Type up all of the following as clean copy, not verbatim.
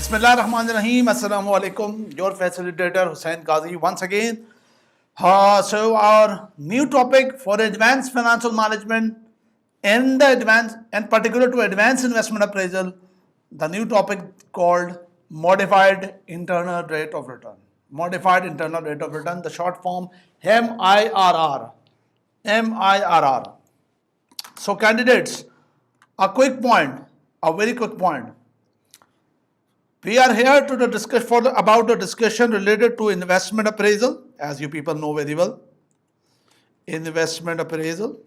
Bismillahirrahmanirrahim. Assalamu alaikum. Your facilitator Hussain Qazi once again. So our new topic for advanced financial management and the advanced and particular to advanced investment appraisal, the new topic called modified internal rate of return. Modified internal rate of return, the short form MIRR. MIRR. So candidates, a very quick point. We are here to discuss about the discussion related to investment appraisal, as you people know very well. Investment appraisal.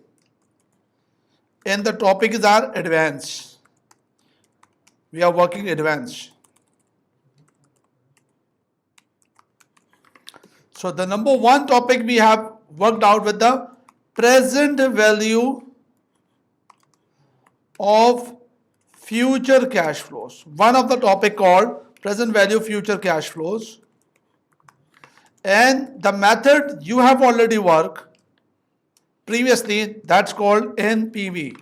And the topic is our advance. We are working advance. So the number one topic we have worked out with the present value of future cash flows. One of the topic called present value future cash flows. And the method you have already worked previously, that's called NPV.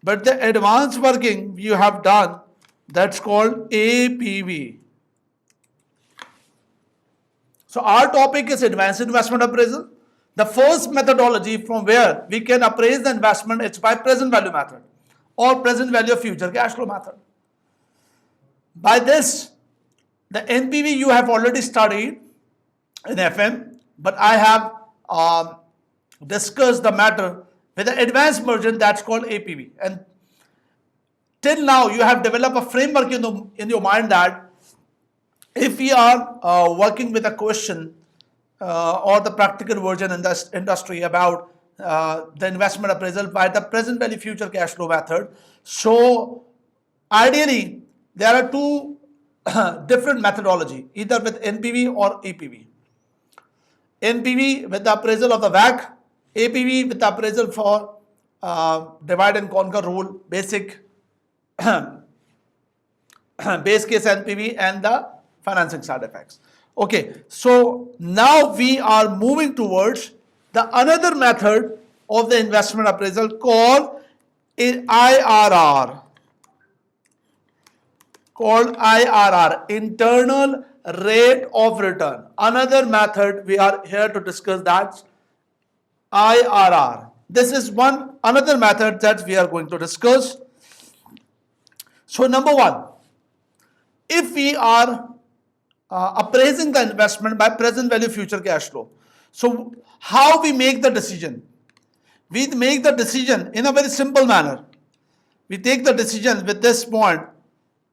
But the advanced working you have done, that's called APV. So our topic is advanced investment appraisal. The first methodology from where we can appraise the investment is by present value method or present value of future cash flow method. By this, the NPV you have already studied in FM, but I have discussed the matter with the advanced version that's called APV. And till now, you have developed a framework in your mind that if we are working with a question or the practical version in this industry about the investment appraisal by the present value future cash flow method. So ideally, there are two different methodology, either with NPV or APV. NPV with the appraisal of the WACC, APV with the appraisal for divide and conquer rule, basic base case NPV and the financing side effects. Okay, so now we are moving towards the another method of the investment appraisal called IRR. Called IRR, internal rate of return. Another method we are here to discuss, that's IRR. This is another method that we are going to discuss. So number one, if we are appraising the investment by present value future cash flow. So how we make the decision? We make the decision in a very simple manner. We take the decision with this point,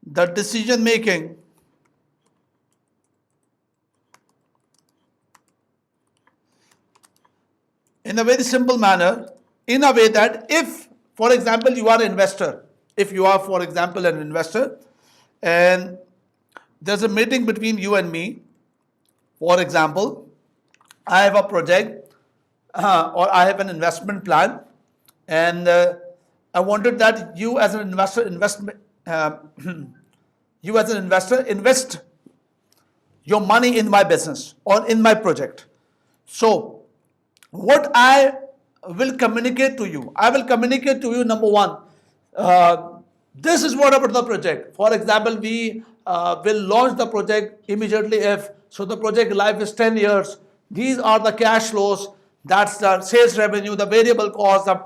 the decision making in a very simple manner, in a way that if, for example, you are an investor, if you are, for example, an investor, and there's a meeting between you and me, for example, I have a project or I have an investment plan, and I wanted that you as an investor invest your money in my business or in my project. So what I will communicate to you, number one, this is what about the project. For example, we will launch the project immediately if, so the project life is 10 years. These are the cash flows, that's the sales revenue, the variable cost, the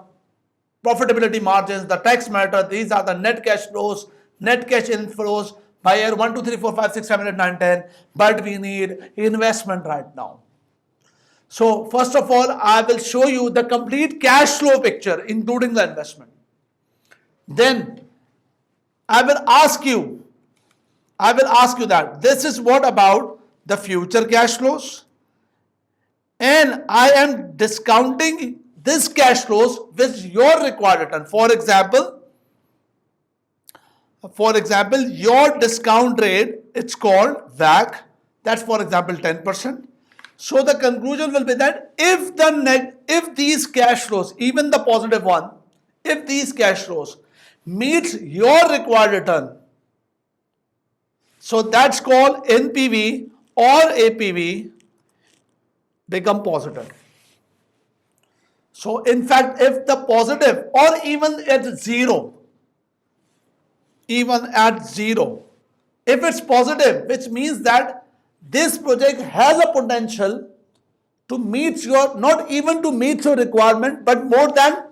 profitability margins, the tax matter. These are the net cash flows, net cash inflows by year 1, 2, 3, 4, 5, 6, 7, 8, 9, 10. But we need investment right now. So first of all, I will show you the complete cash flow picture, including the investment. Then I will ask you that this is what about the future cash flows, and I am discounting this cash flows with your required return. For example, your discount rate, it's called WACC. That's, for example, 10%. So the conclusion will be that if these cash flows, even the positive one, if these cash flows meets your required return, so that's called NPV or APV become positive. So in fact, if the positive or even at zero, If it's positive, which means that this project has a potential to meet your, not even to meet your requirement, but more than,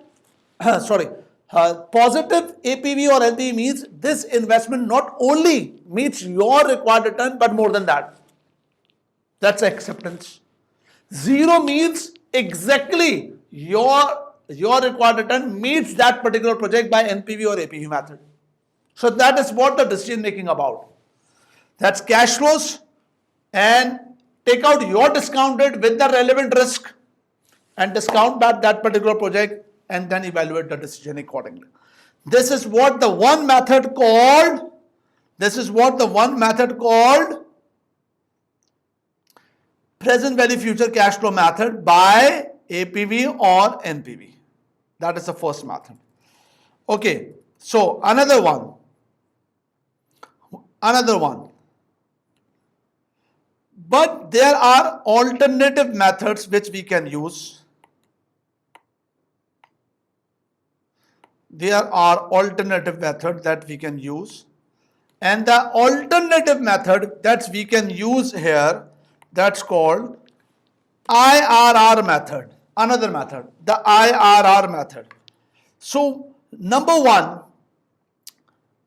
positive APV or NPV means this investment not only meets your required return, but more than that. That's acceptance. Zero means exactly your required return meets that particular project by NPV or APV method. So that is what the decision making about. That's cash flows, and take out your discount rate with the relevant risk and discount back that particular project and then evaluate the decision accordingly. This is what the one method called present value future cash flow method by APV or NPV. That is the first method. Okay, so another one. But there are alternative methods which we can use. There are alternative methods that we can use. And the alternative method that we can use here, that's called IRR method. Another method, the IRR method. So, number one,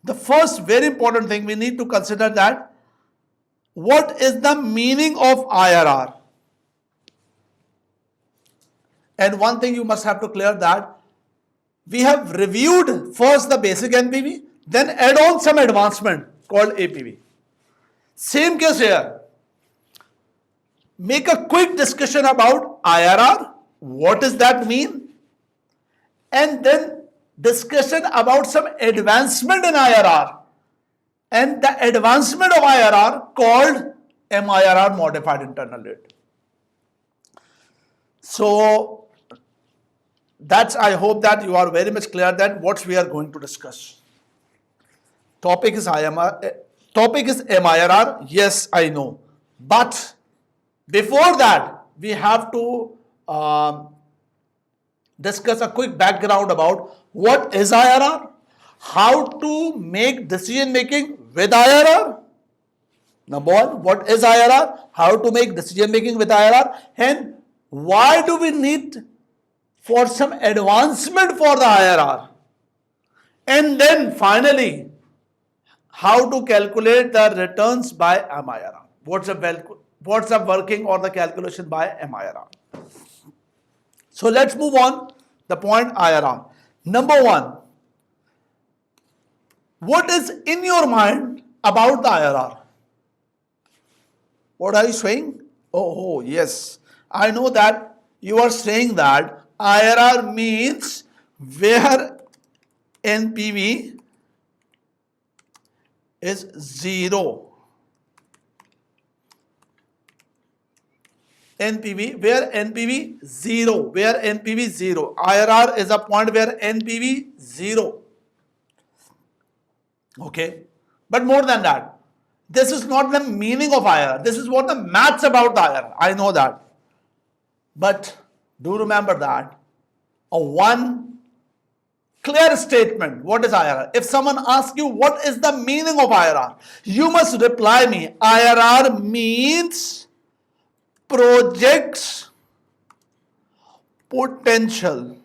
the first very important thing we need to consider that what is the meaning of IRR? And one thing you must have to clear that we have reviewed first the basic NPV, then add on some advancement called APV. Same case here. Make a quick discussion about IRR. What does that mean? And then discussion about some advancement in IRR. And the advancement of IRR called MIRR, modified internal rate. So that's, I hope that you are very much clear that what we are going to discuss. Topic is MIRR. Yes, I know. But before that, we have to discuss a quick background about what is IRR, how to make decision making with IRR. Number one, what is IRR? How to make decision making with IRR, and why do we need for some advancement for the IRR? And then finally, how to calculate the returns by MIRR. What's the working or the calculation by MIRR? So let's move on. The point IRR. Number one, what is in your mind about the IRR? What are you saying? Oh, yes. I know that you are saying that IRR means where NPV is 0. NPV, where NPV 0, where NPV 0. IRR is a point where NPV 0. Okay, but more than that, this is not the meaning of IRR. This is what the maths about the IRR. I know that. But do remember that a one clear statement, what is IRR? If someone asks you what is the meaning of IRR, you must reply me, IRR means projects potential.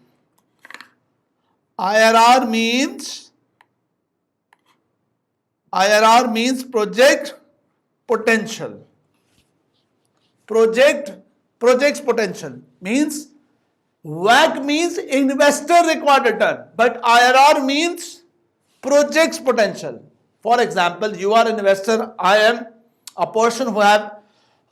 IRR means project potential. Project's potential means WACC means investor required return, but IRR means project's potential. For example, you are an investor, I am a person who have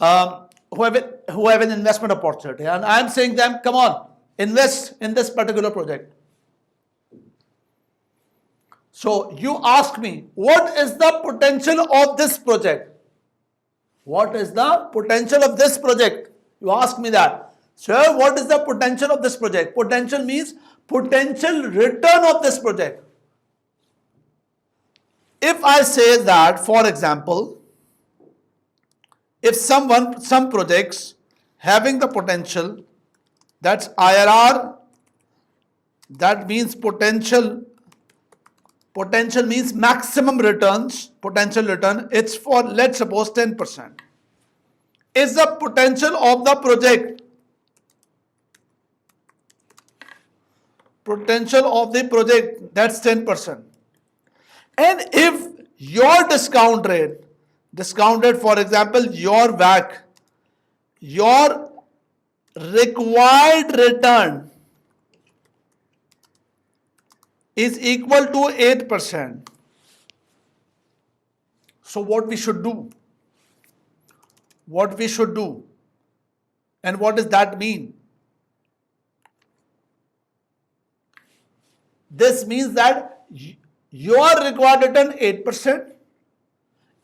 an investment opportunity, and I am saying them, come on, invest in this particular project. So you ask me, what is the potential of this project? What is the potential of this project? You ask me that. Sir, what is the potential of this project? Potential means potential return of this project. If I say that, for example, if some projects having the potential, that's IRR, that means potential Potential means maximum returns, potential return. It's for, let's suppose, 10%. Is the potential of the project, that's 10%. And if your discount rate, for example, your WACC, your required return is equal to 8%. So what we should do? And what does that mean? This means that your required return 8%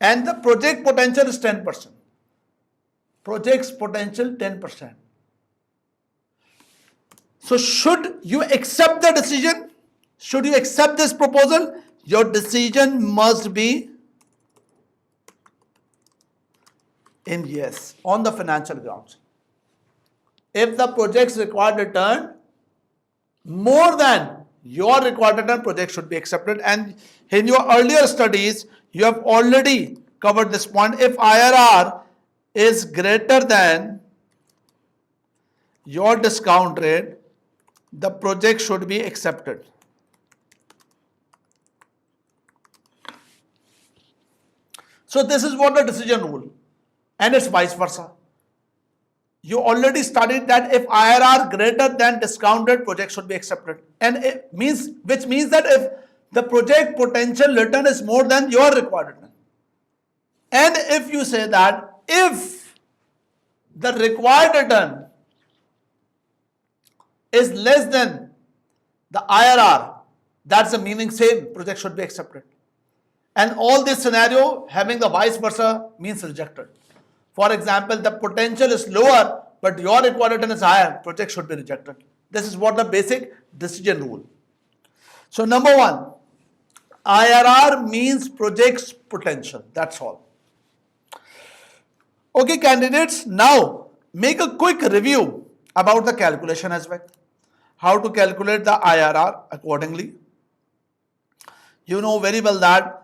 and the project potential is 10%. Project's potential 10%. So should you accept the decision? Should you accept this proposal? Your decision must be in yes, on the financial grounds. If the project's required return more than your required return, project should be accepted. And in your earlier studies, you have already covered this point. If IRR is greater than your discount rate, the project should be accepted. So this is what the decision rule, and it's vice versa. You already studied that if IRR greater than discounted, project should be accepted. And which means that if the project potential return is more than your required return. And if you say that if the required return is less than the IRR, that's the meaning same, project should be accepted. And all this scenario having the vice versa means rejected. For example, the potential is lower, but your required return is higher, project should be rejected. This is what the basic decision rule. So number one, IRR means project's potential. That's all. Okay, candidates, now make a quick review about the calculation aspect. How to calculate the IRR accordingly. You know very well that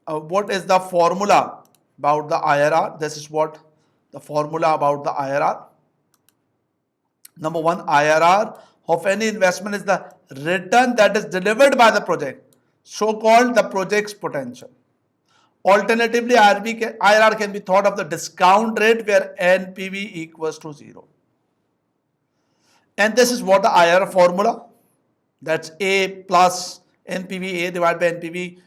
what is the formula about the IRR. This is what the formula about the IRR. Number one, IRR of any investment is the return that is delivered by the project, so-called the project's potential. Alternatively, IRR can be thought of the discount rate where NPV equals to 0. And this is what the IRR formula, that's A plus NPV, A divided by NPV,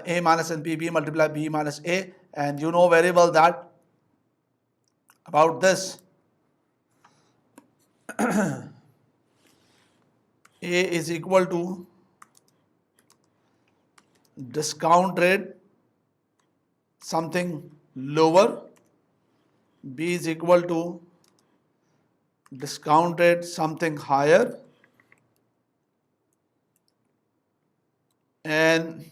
A minus NPV multiplied B minus A. And you know very well that about this, A is equal to discount rate something lower, B is equal to discount rate something higher, and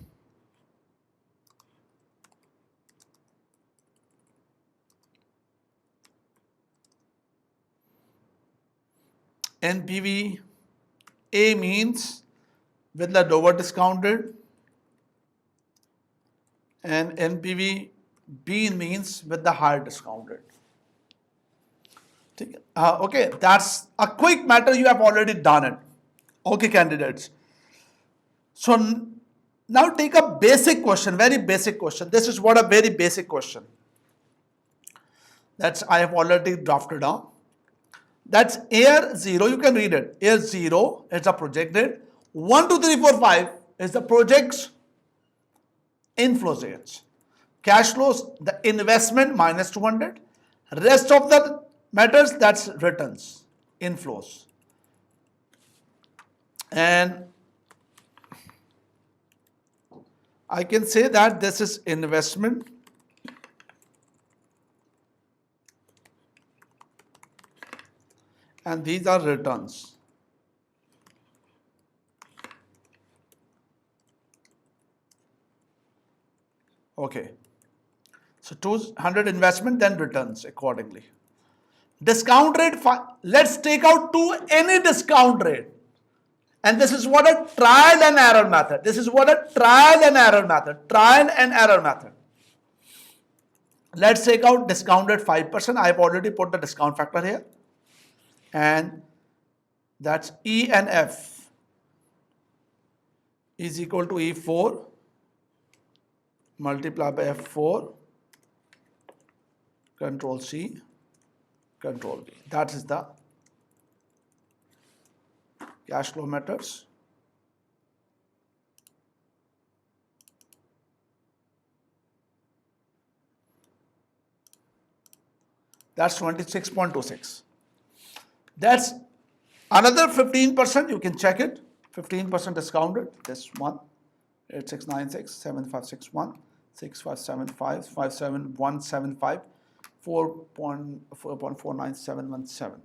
NPV A means with the lower discount rate, and NPV B means with the higher discount rate. Okay, that's a quick matter, you have already done it. Okay, candidates. So now take a basic question, very basic question. This is what a very basic question. That's I have already drafted down. That's AR 0, you can read it. AR 0 is the project rate. 1, 2, 3, 4, 5 is the project's inflows rates. Cash flows, the investment minus 200. Rest of the matters, that's returns, inflows. And I can say that this is investment and these are returns. Okay. So 200 investment, then returns accordingly. Discount rate, let's take out any discount rate. And this is what a trial and error method. This is what a trial and error method. Trial and error method. Let's take out discounted 5%. I've already put the discount factor here. And that's E and F is equal to E4 multiplied by F4 control C control V. That is the cash flow methods. That's 26.26. That's another 15%. You can check it. 15% discounted. This one, 8696, 7561, 6575, 57175, 4.497717.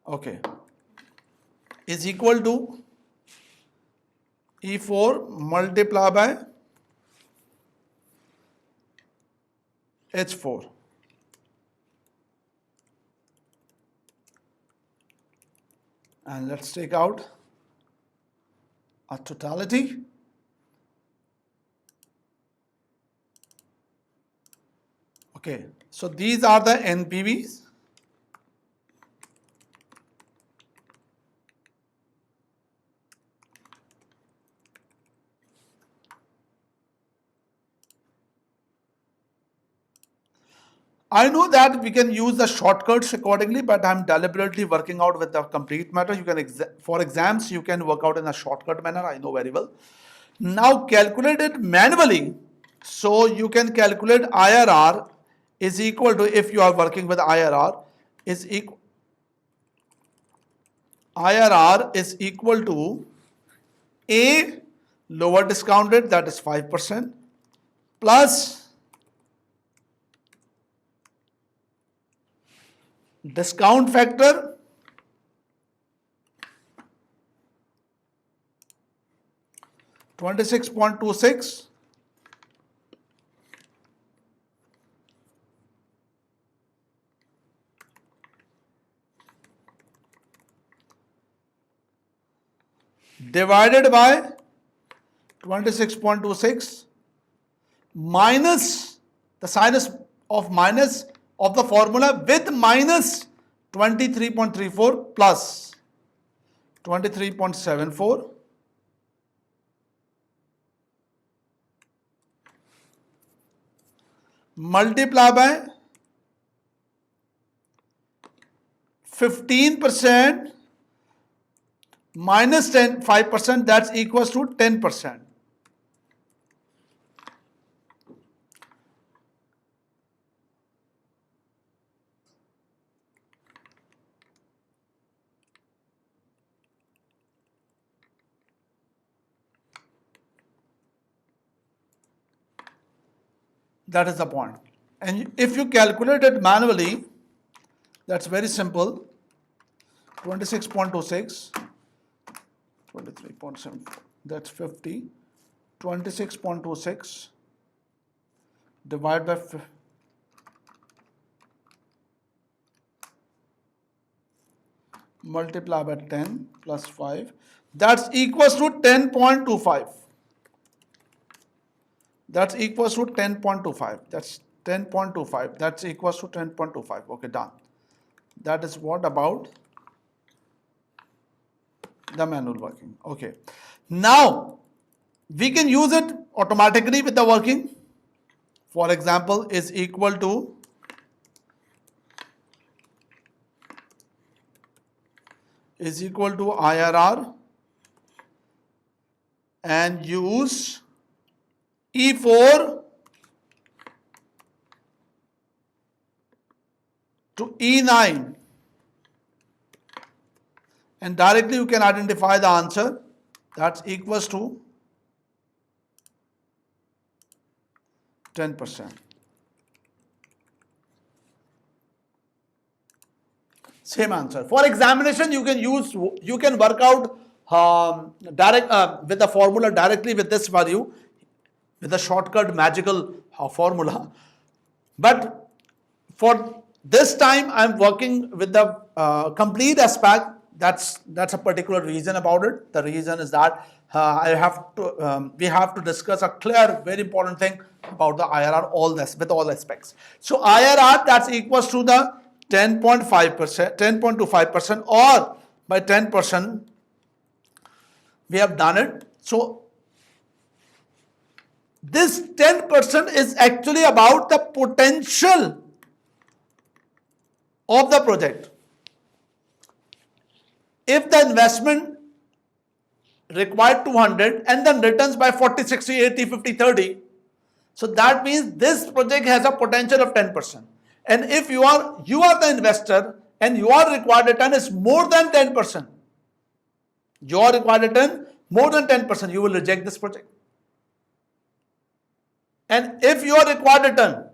Okay. Is equal to E4 multiplied by H4. And let's take out a totality. Okay, so these are the NPVs. I know that we can use the shortcuts accordingly, but I'm deliberately working out with the complete matter. You can, for exams, you can work out in a shortcut manner. I know very well. Now calculate it manually. So you can calculate IRR is equal to, if you are working with IRR, is equal to A lower discounted, that is 5%, plus discount factor (26.26) divided by 26.26 minus the sinus of minus of the formula with minus 23.34 plus 23.74 multiply by 15% minus 5%, that's equals to 10%. That is the point. And if you calculate it manually, that's very simple. 26.26, 23.74, that's 50. 26.26 divided by multiply by 10 plus 5, that's equals to 10.25. That's equals to 10.25. That's 10.25. That's equals to 10.25. Okay, done. That is what about the manual working. Okay. Now, we can use it automatically with the working. For example, is equal to IRR and use E4 to E9, and directly you can identify the answer. That's equals to 10%. Same answer. For examination, you can work out with the formula directly with this value, with the shortcut magical formula. But for this time, I'm working with the complete aspect, that's a particular reason about it. The reason is that we have to discuss a clear, very important thing about the IRR, all this with all aspects. So IRR, that's equals to the 10.5%, 10.25%, or by 10%. We have done it. So this 10% is actually about the potential of the project. If the investment required 200 and then returns by 40, 60, 80, 50, 30, so that means this project has a potential of 10%. And if you are the investor and your required return is more than 10%, your required return more than 10%, you will reject this project. And if your required return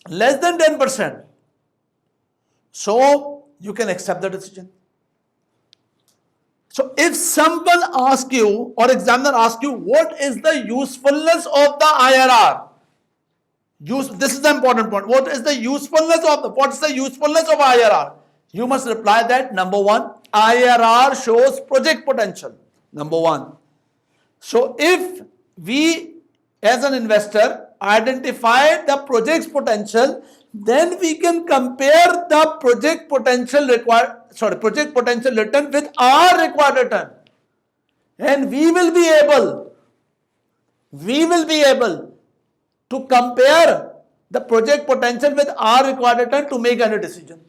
less than 10%, so you can accept the decision. So if someone asks you or examiner asks you what is the usefulness of the IRR, this is the important point. What is the usefulness of IRR? You must reply that number one, IRR shows project potential. Number one. So if we as an investor identify the project's potential, then we can compare the project potential return with our required return, and we will be able to compare the project potential with our required return to make any decision.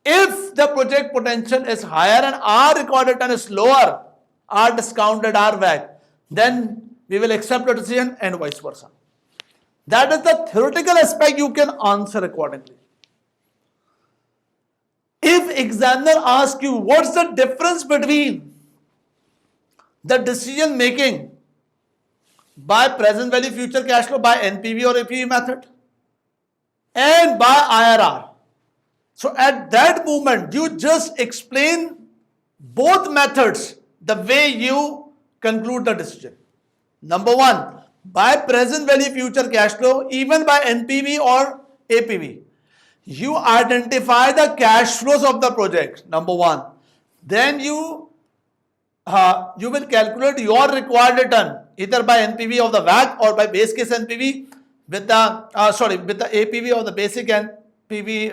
If the project potential is higher and our required return is lower, our discounted our WACC, then we will accept the decision and vice versa. That is the theoretical aspect. You can answer accordingly. If examiner asks you what's the difference between the decision making by present value future cash flow, by NPV or APV method, and by IRR, so at that moment you just explain both methods the way you conclude the decision. Number one, by present value future cash flow, even by NPV or APV, you identify the cash flows of the project. Number one. Then you will calculate your required return either by NPV of the WACC or by base case NPV with the APV of the basic NPV,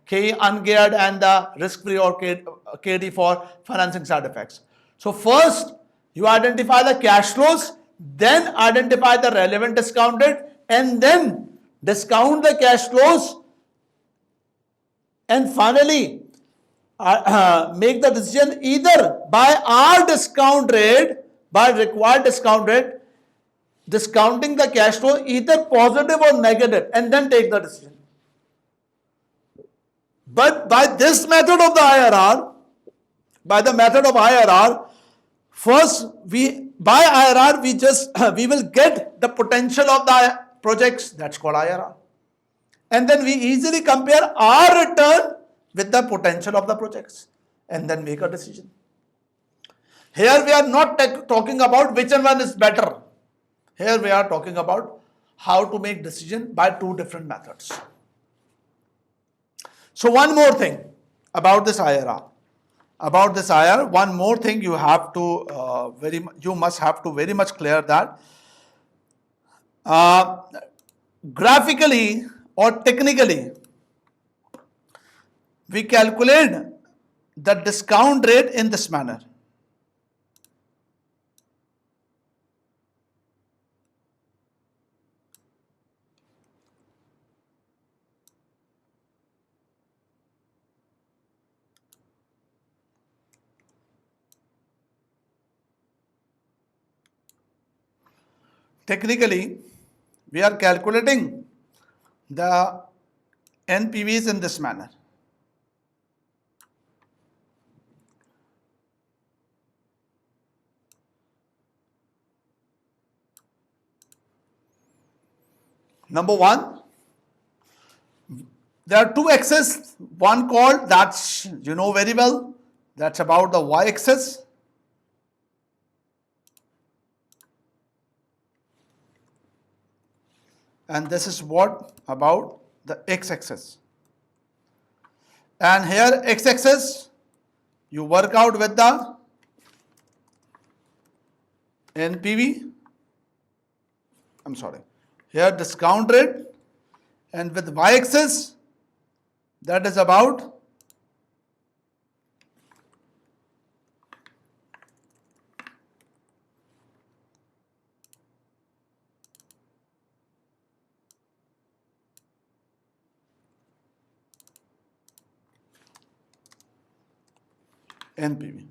KE ungeared, and the risk free or KD for financing side effects. So first you identify the cash flows, then identify the relevant discount rate, and then discount the cash flows, and finally make the decision either by our discount rate, by required discount rate, discounting the cash flow either positive or negative, and then take the decision. But by this method of the IRR, first we will get the potential of the projects, that's called IRR. And then we easily compare our return with the potential of the projects and then make a decision. Here we are not talking about which one is better. Here we are talking about how to make decision by two different methods. So one more thing about this IRR. One more thing you must have to very much clear that graphically or technically, we calculate the discount rate in this manner. Technically, we are calculating the NPVs in this manner. Number one, there are two axes, one called, that's you know very well, that's about the y-axis. And this is what about the x-axis. And here x-axis You work out with the NPV. I'm sorry. Here discount rate, and with y-axis that is about NPV.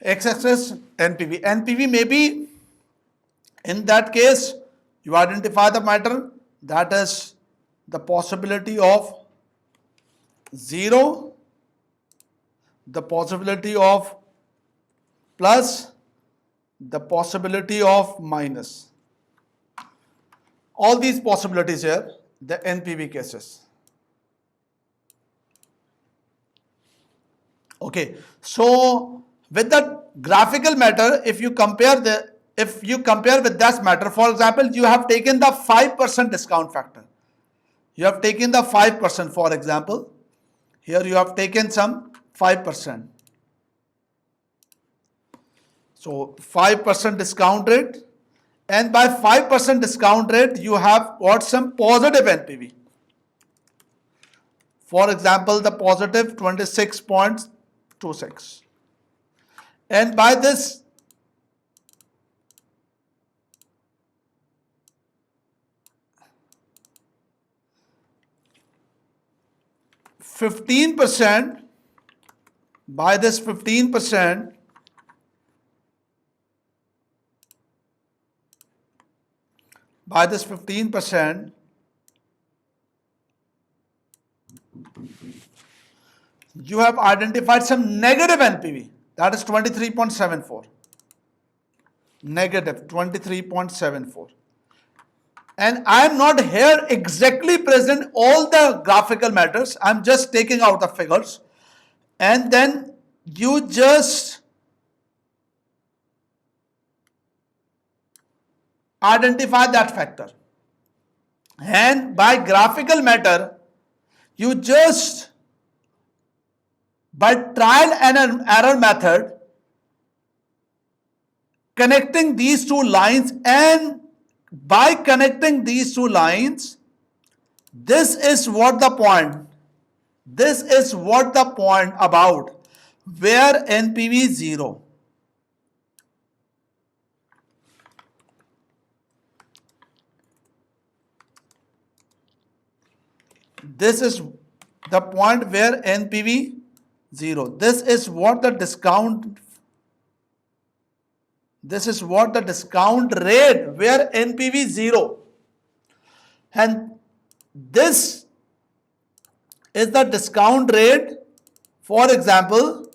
X-axis NPV. NPV may be, in that case, you identify the matter, that is the possibility of 0, the possibility of plus, the possibility of minus. All these possibilities here, the NPV cases. Okay, so with the graphical matter, if you compare with that matter, for example, you have taken the 5% discount factor. You have taken the 5%, for example. Here you have taken some 5%. So 5% discount rate, and by 5% discount rate, you have got some positive NPV. For example, the positive 26.26. And by this 15%, by this 15%, you have identified some negative NPV, that is 23.74. Negative 23.74. And I am not here exactly present all the graphical matters. I am just taking out the figures. And then you just identify that factor. And by graphical matter, you just, by trial and error method, connecting these two lines, and by connecting these two lines, this is what the point about where NPV is 0. This is the point where NPV 0. This is what the discount rate where NPV 0. And this is the discount rate, for example,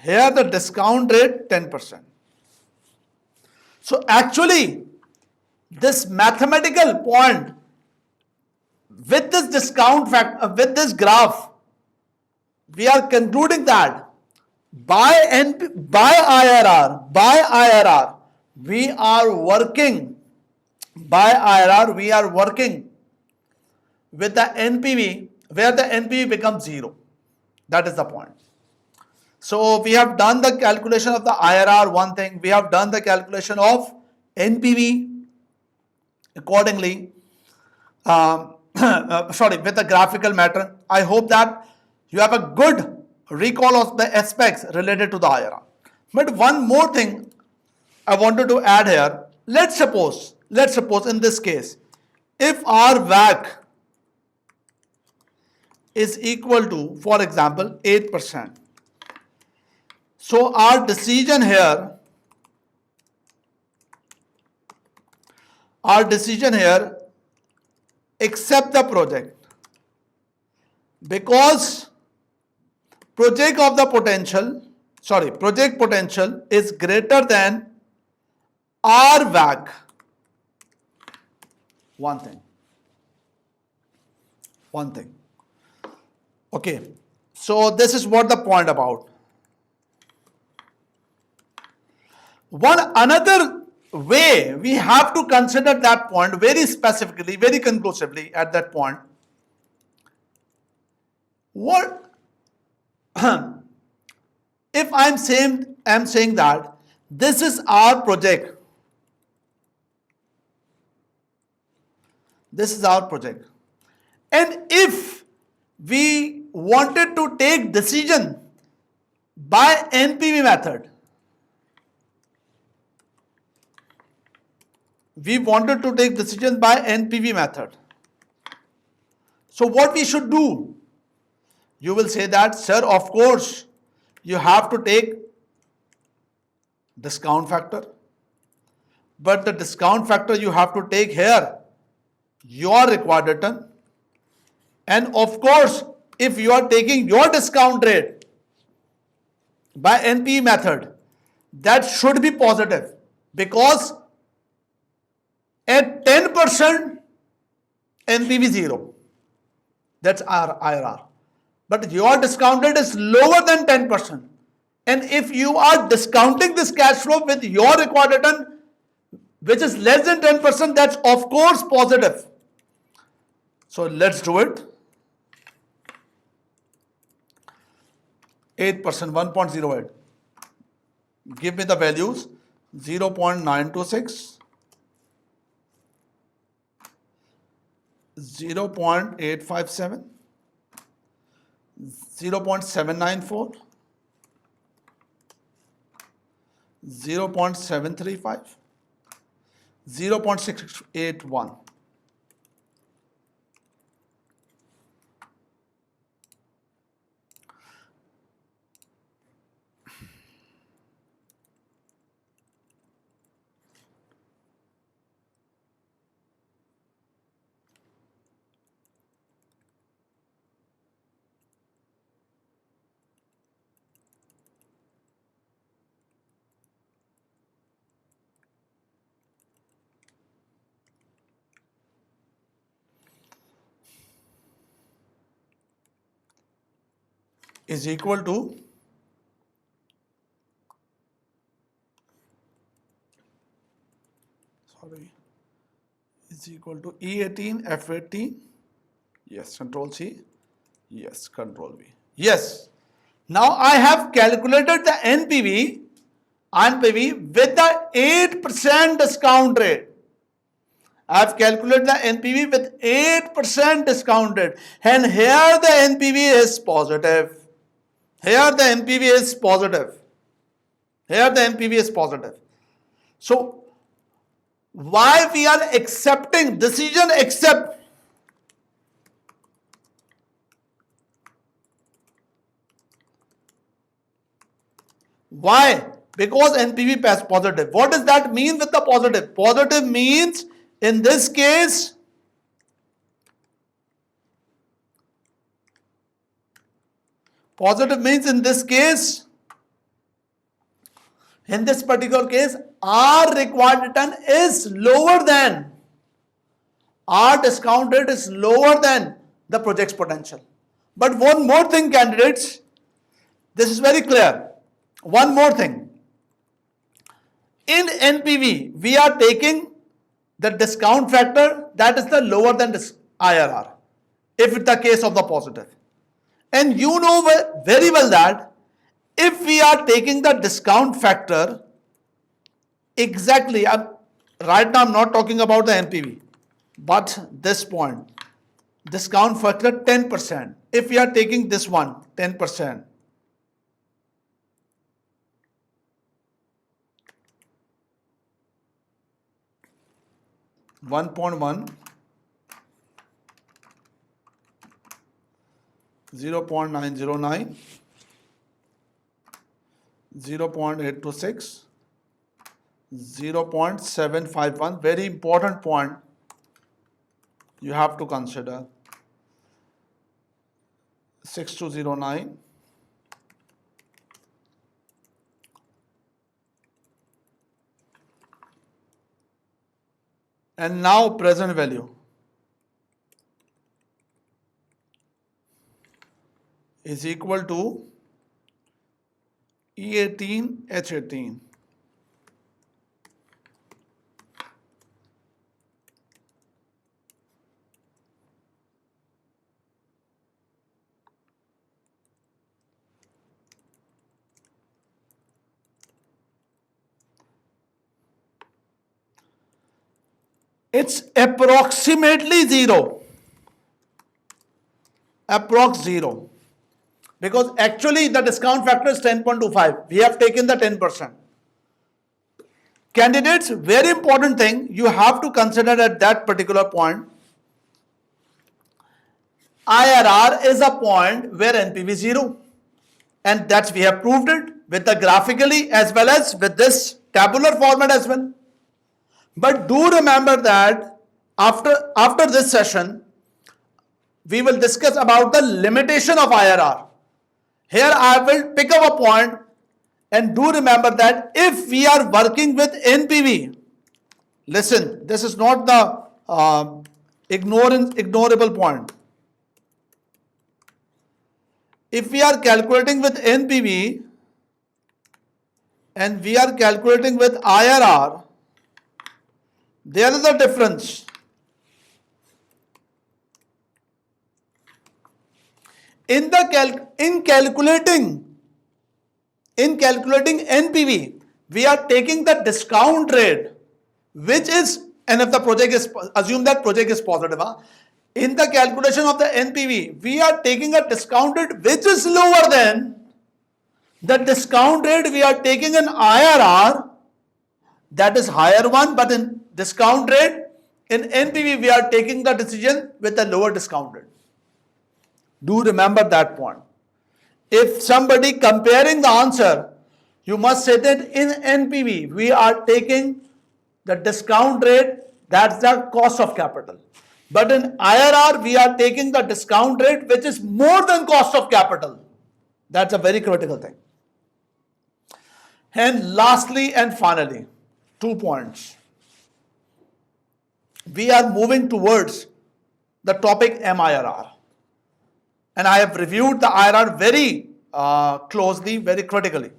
here the discount rate 10%. So actually, this mathematical point with this discount factor, with this graph, we are concluding that by IRR, we are working with the NPV where the NPV becomes 0. That is the point. So we have done the calculation of the IRR, one thing. We have done the calculation of NPV accordingly. With the graphical matter. I hope that you have a good recall of the aspects related to the IRR. But one more thing I wanted to add here. Let's suppose in this case, if our WACC is equal to, for example, 8%. So our decision here, accept the project, because project potential is greater than our WACC. One thing. Okay, so this is what the point about. One another way we have to consider that point very specifically, very conclusively at that point. What if I'm saying that this is our project. This is our project. And if we wanted to take decision by NPV method, we wanted to take decision by NPV method. So what we should do? You will say that, sir, of course, you have to take discount factor. But the discount factor you have to take here, your required return. And of course, if you are taking your discount rate by NPV method, that should be positive, because at 10% NPV 0. That's our IRR. But your discount rate is lower than 10%. And if you are discounting this cash flow with your required return, which is less than 10%, that's of course positive. So let's do it. 8%, 1.08. Give me the values. 0.926. 0.857, 0.794, 0.735, 0.681. Is equal to is equal to E18 F18. Yes, Control C. Yes, Control V. Yes. Now I have calculated the NPV with the 8% discount rate. I have calculated the NPV with 8% discount rate. And here the NPV is positive. Here the NPV is positive. Here the NPV is positive. So why we are accepting decision accept? Why? Because NPV is positive. What does that mean with the positive? Positive means in this case, in this particular case, our required return is lower than, our discount rate is lower than the project's potential. But one more thing, candidates, this is very clear. One more thing. In NPV, we are taking the discount factor that is the lower than this IRR, if it's the case of the positive. And you know very well that if we are taking the discount factor, exactly, right now I'm not talking about the NPV, but this point, discount factor 10%. If we are taking this one, 10%, 1.1, 0.909, 0.826, 0.751. Very important point you have to consider. 6209. And now present value is equal to E18 H18. It's approximately 0. Approx 0. Because actually the discount factor is 10.25. We have taken the 10%. Candidates, very important thing you have to consider at that particular point. IRR is a point where NPV is 0. And that's we have proved it with the graphically as well as with this tabular format as well. But do remember that after this session, we will discuss about the limitation of IRR. Here I will pick up a point, and do remember that if we are working with NPV, listen, this is not the ignorable point. If we are calculating with NPV and we are calculating with IRR, there is a difference. In calculating NPV, we are taking the discount rate, which is, and if the project is, assume that project is positive. In the calculation of the NPV, we are taking a discount rate which is lower than the discount rate we are taking in IRR, that is higher one, but in discount rate, in NPV, we are taking the decision with a lower discount rate. Do remember that point. If somebody comparing the answer, you must say that in NPV, we are taking the discount rate, that's the cost of capital. But in IRR, we are taking the discount rate, which is more than cost of capital. That's a very critical thing. And lastly and finally, 2 points. We are moving towards the topic MIRR. And I have reviewed the IRR very closely, very critically,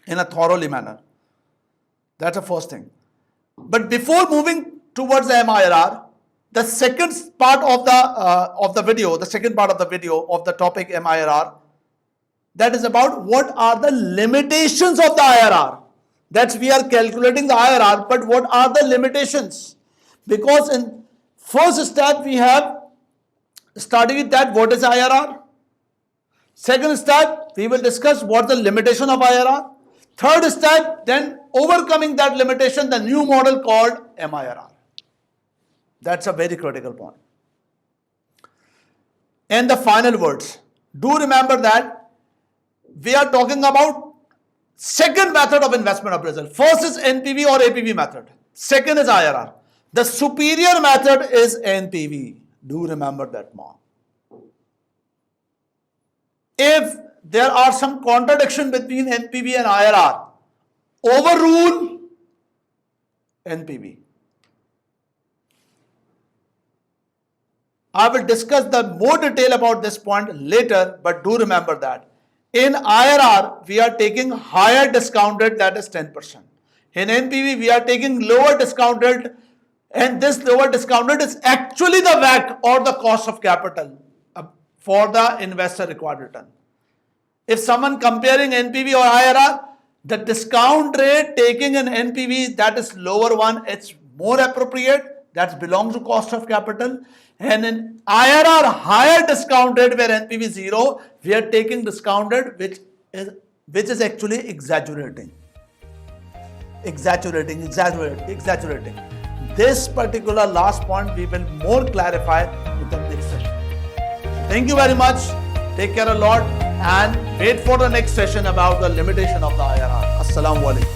in a thoroughly manner. That's the first thing. But before moving towards the MIRR, the second part of the video, the second part of the video of the topic MIRR, that is about what are the limitations of the IRR. That's we are calculating the IRR, but what are the limitations? Because in first step we have starting with that, what is IRR? Second step, we will discuss what the limitation of IRR. Third step, then overcoming that limitation, the new model called MIRR. That's a very critical point. And the final words. Do remember that we are talking about second method of investment appraisal. First is NPV or APV method. Second is IRR. The superior method is NPV. Do remember that, Mom. If there are some contradiction between NPV and IRR, overrule NPV. I will discuss the more detail about this point later, but do remember that in IRR, we are taking higher discount rate, that is 10%. In NPV, we are taking lower discount rate, and this lower discount rate is actually the WACC or the cost of capital for the investor required return. If someone comparing NPV or IRR, the discount rate taking in NPV, that is lower one, it's more appropriate, that belongs to cost of capital. And in IRR, higher discount rate where NPV is 0, we are taking discount rate which is actually exaggerating. Exaggerating. This particular last point we will more clarify with the next session. Thank you very much. Take care a lot and wait for the next session about the limitation of the IRR. Assalamu alaikum.